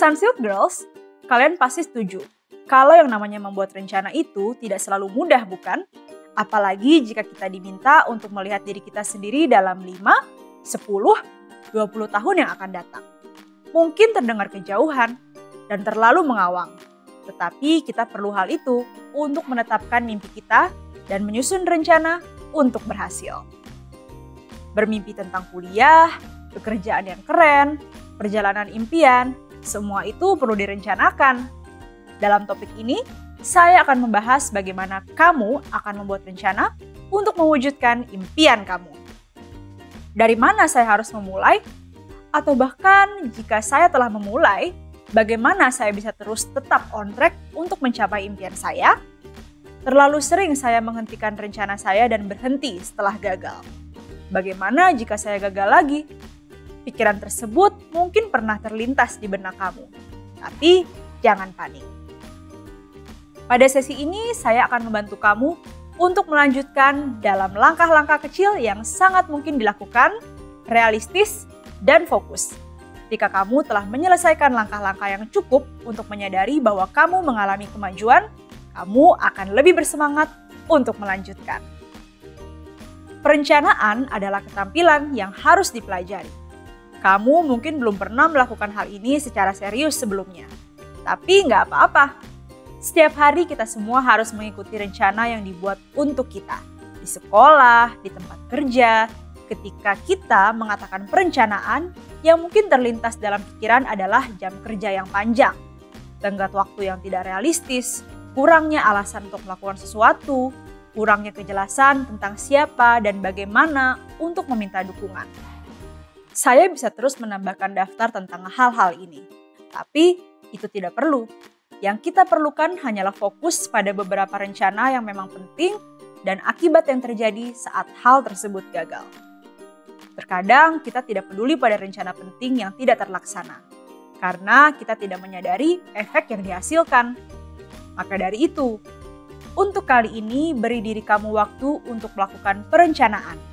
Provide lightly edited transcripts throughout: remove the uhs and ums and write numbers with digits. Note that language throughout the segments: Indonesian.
Sunsilk Girls, kalian pasti setuju kalau yang namanya membuat rencana itu tidak selalu mudah, bukan? Apalagi jika kita diminta untuk melihat diri kita sendiri dalam 5, 10, 20 tahun yang akan datang. Mungkin terdengar kejauhan dan terlalu mengawang. Tetapi kita perlu hal itu untuk menetapkan mimpi kita dan menyusun rencana untuk berhasil. Bermimpi tentang kuliah, pekerjaan yang keren, perjalanan impian, semua itu perlu direncanakan. Dalam topik ini, saya akan membahas bagaimana kamu akan membuat rencana untuk mewujudkan impian kamu. Dari mana saya harus memulai? Atau bahkan jika saya telah memulai, bagaimana saya bisa terus tetap on track untuk mencapai impian saya? Terlalu sering saya menghentikan rencana saya dan berhenti setelah gagal. Bagaimana jika saya gagal lagi? Pikiran tersebut mungkin pernah terlintas di benak kamu. Tapi jangan panik. Pada sesi ini saya akan membantu kamu untuk melanjutkan dalam langkah-langkah kecil yang sangat mungkin dilakukan, realistis, dan fokus. Jika kamu telah menyelesaikan langkah-langkah yang cukup untuk menyadari bahwa kamu mengalami kemajuan, kamu akan lebih bersemangat untuk melanjutkan. Perencanaan adalah keterampilan yang harus dipelajari. Kamu mungkin belum pernah melakukan hal ini secara serius sebelumnya. Tapi nggak apa-apa. Setiap hari kita semua harus mengikuti rencana yang dibuat untuk kita. Di sekolah, di tempat kerja, ketika kita mengatakan perencanaan, yang mungkin terlintas dalam pikiran adalah jam kerja yang panjang, tenggat waktu yang tidak realistis, kurangnya alasan untuk melakukan sesuatu, kurangnya kejelasan tentang siapa dan bagaimana untuk meminta dukungan. Saya bisa terus menambahkan daftar tentang hal-hal ini, tapi itu tidak perlu. Yang kita perlukan hanyalah fokus pada beberapa rencana yang memang penting dan akibat yang terjadi saat hal tersebut gagal. Terkadang kita tidak peduli pada rencana penting yang tidak terlaksana, karena kita tidak menyadari efek yang dihasilkan. Maka dari itu, untuk kali ini beri diri kamu waktu untuk melakukan perencanaan.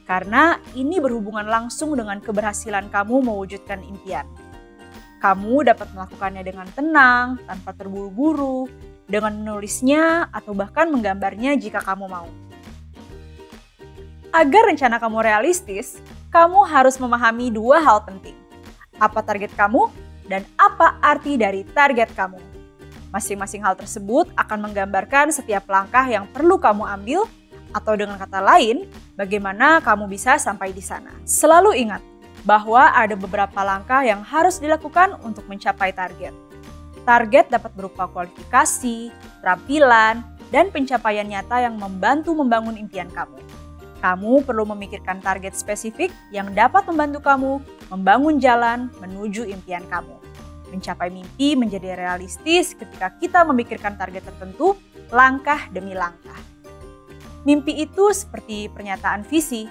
Karena ini berhubungan langsung dengan keberhasilan kamu mewujudkan impian. Kamu dapat melakukannya dengan tenang, tanpa terburu-buru, dengan menulisnya atau bahkan menggambarnya jika kamu mau. Agar rencana kamu realistis, kamu harus memahami dua hal penting. Apa target kamu dan apa arti dari target kamu. Masing-masing hal tersebut akan menggambarkan setiap langkah yang perlu kamu ambil, atau dengan kata lain, bagaimana kamu bisa sampai di sana. Selalu ingat bahwa ada beberapa langkah yang harus dilakukan untuk mencapai target. Target dapat berupa kualifikasi, keterampilan, dan pencapaian nyata yang membantu membangun impian kamu. Kamu perlu memikirkan target spesifik yang dapat membantu kamu membangun jalan menuju impian kamu. Mencapai mimpi menjadi realistis ketika kita memikirkan target tertentu langkah demi langkah. Mimpi itu seperti pernyataan visi.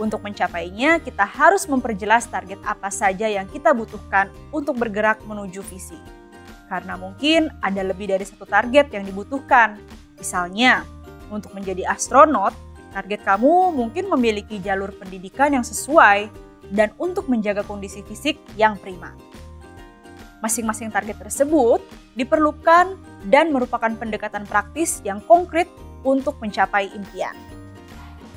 Untuk mencapainya, kita harus memperjelas target apa saja yang kita butuhkan untuk bergerak menuju visi. Karena mungkin ada lebih dari satu target yang dibutuhkan. Misalnya, untuk menjadi astronot, target kamu mungkin memiliki jalur pendidikan yang sesuai dan untuk menjaga kondisi fisik yang prima. Masing-masing target tersebut diperlukan dan merupakan pendekatan praktis yang konkret untuk mencapai impian.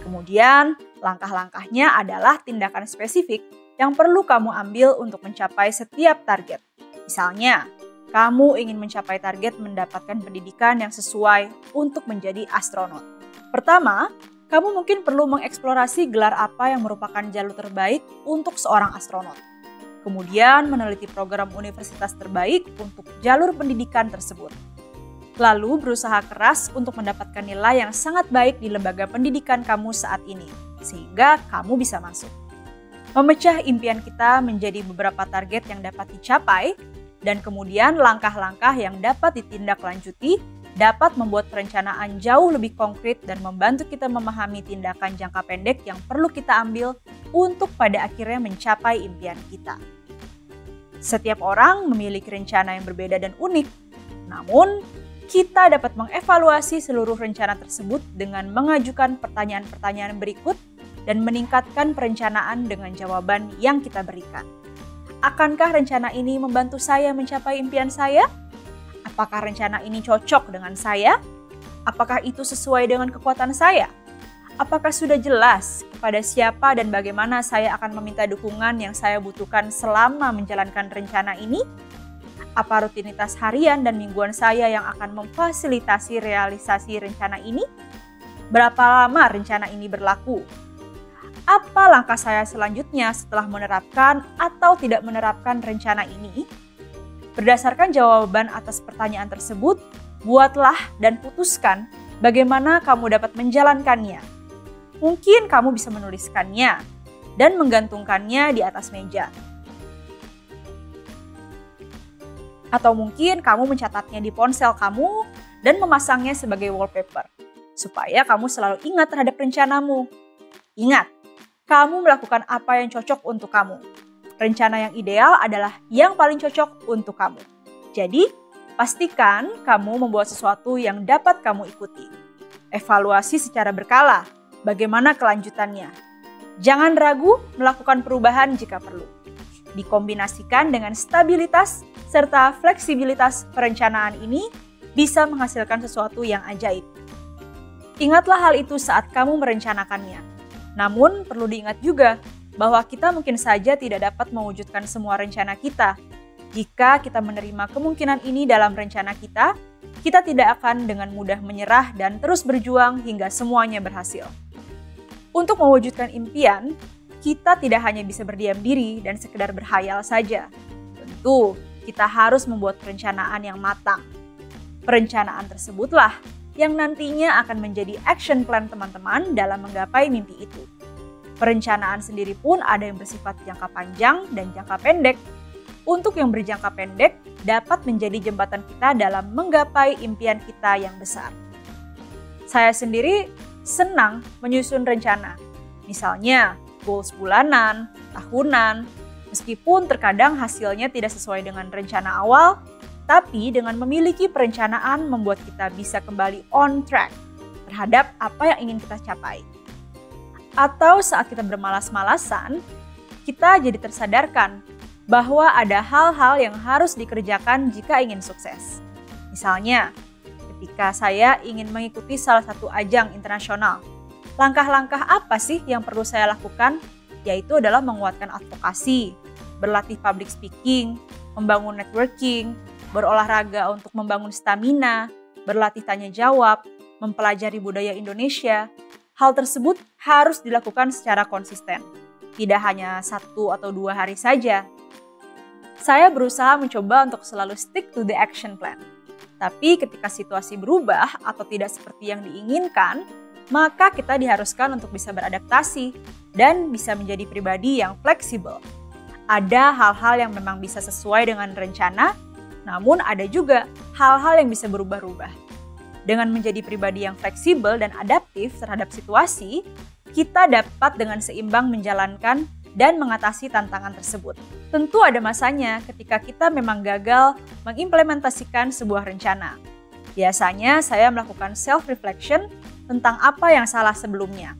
Kemudian, langkah-langkahnya adalah tindakan spesifik yang perlu kamu ambil untuk mencapai setiap target. Misalnya, kamu ingin mencapai target mendapatkan pendidikan yang sesuai untuk menjadi astronot. Pertama, kamu mungkin perlu mengeksplorasi gelar apa yang merupakan jalur terbaik untuk seorang astronot. Kemudian, meneliti program universitas terbaik untuk jalur pendidikan tersebut. Lalu berusaha keras untuk mendapatkan nilai yang sangat baik di lembaga pendidikan kamu saat ini, sehingga kamu bisa masuk. Memecah impian kita menjadi beberapa target yang dapat dicapai, dan kemudian langkah-langkah yang dapat ditindaklanjuti dapat membuat perencanaan jauh lebih konkret dan membantu kita memahami tindakan jangka pendek yang perlu kita ambil untuk pada akhirnya mencapai impian kita. Setiap orang memiliki rencana yang berbeda dan unik, namun kita dapat mengevaluasi seluruh rencana tersebut dengan mengajukan pertanyaan-pertanyaan berikut dan meningkatkan perencanaan dengan jawaban yang kita berikan. Akankah rencana ini membantu saya mencapai impian saya? Apakah rencana ini cocok dengan saya? Apakah itu sesuai dengan kekuatan saya? Apakah sudah jelas kepada siapa dan bagaimana saya akan meminta dukungan yang saya butuhkan selama menjalankan rencana ini? Apa rutinitas harian dan mingguan saya yang akan memfasilitasi realisasi rencana ini? Berapa lama rencana ini berlaku? Apa langkah saya selanjutnya setelah menerapkan atau tidak menerapkan rencana ini? Berdasarkan jawaban atas pertanyaan tersebut, buatlah dan putuskan bagaimana kamu dapat menjalankannya. Mungkin kamu bisa menuliskannya dan menggantungkannya di atas meja. Atau mungkin kamu mencatatnya di ponsel kamu dan memasangnya sebagai wallpaper, supaya kamu selalu ingat terhadap rencanamu. Ingat, kamu melakukan apa yang cocok untuk kamu. Rencana yang ideal adalah yang paling cocok untuk kamu. Jadi, pastikan kamu membuat sesuatu yang dapat kamu ikuti. Evaluasi secara berkala, bagaimana kelanjutannya. Jangan ragu melakukan perubahan jika perlu. Dikombinasikan dengan stabilitas serta fleksibilitas perencanaan ini bisa menghasilkan sesuatu yang ajaib. Ingatlah hal itu saat kamu merencanakannya. Namun, perlu diingat juga bahwa kita mungkin saja tidak dapat mewujudkan semua rencana kita. Jika kita menerima kemungkinan ini dalam rencana kita tidak akan dengan mudah menyerah dan terus berjuang hingga semuanya berhasil. Untuk mewujudkan impian, kita tidak hanya bisa berdiam diri dan sekedar berhayal saja. Tentu, kita harus membuat perencanaan yang matang. Perencanaan tersebutlah yang nantinya akan menjadi action plan teman-teman dalam menggapai mimpi itu. Perencanaan sendiri pun ada yang bersifat jangka panjang dan jangka pendek. Untuk yang berjangka pendek dapat menjadi jembatan kita dalam menggapai impian kita yang besar. Saya sendiri senang menyusun rencana. Misalnya, goals bulanan, tahunan, meskipun terkadang hasilnya tidak sesuai dengan rencana awal, tapi dengan memiliki perencanaan membuat kita bisa kembali on track terhadap apa yang ingin kita capai. Atau saat kita bermalas-malasan, kita jadi tersadarkan bahwa ada hal-hal yang harus dikerjakan jika ingin sukses. Misalnya, ketika saya ingin mengikuti salah satu ajang internasional, langkah-langkah apa sih yang perlu saya lakukan? Yaitu adalah menguatkan advokasi, berlatih public speaking, membangun networking, berolahraga untuk membangun stamina, berlatih tanya jawab, mempelajari budaya Indonesia. Hal tersebut harus dilakukan secara konsisten, tidak hanya 1 atau 2 hari saja. Saya berusaha mencoba untuk selalu stick to the action plan. Tapi ketika situasi berubah atau tidak seperti yang diinginkan, maka kita diharuskan untuk bisa beradaptasi dan bisa menjadi pribadi yang fleksibel. Ada hal-hal yang memang bisa sesuai dengan rencana, namun ada juga hal-hal yang bisa berubah-ubah. Dengan menjadi pribadi yang fleksibel dan adaptif terhadap situasi, kita dapat dengan seimbang menjalankan dan mengatasi tantangan tersebut. Tentu ada masanya ketika kita memang gagal mengimplementasikan sebuah rencana. Biasanya saya melakukan self-reflection tentang apa yang salah sebelumnya,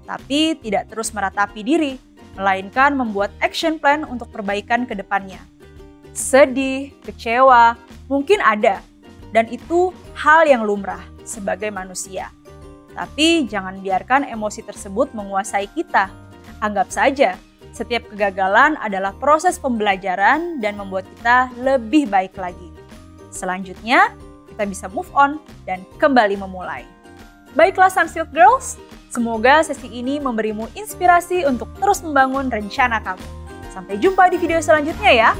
tapi tidak terus meratapi diri, melainkan membuat action plan untuk perbaikan ke depannya. Sedih, kecewa, mungkin ada, dan itu hal yang lumrah sebagai manusia. Tapi jangan biarkan emosi tersebut menguasai kita. Anggap saja, setiap kegagalan adalah proses pembelajaran dan membuat kita lebih baik lagi. Selanjutnya, kita bisa move on dan kembali memulai. Baiklah Sunsilk Girls, semoga sesi ini memberimu inspirasi untuk terus membangun rencana kamu. Sampai jumpa di video selanjutnya ya.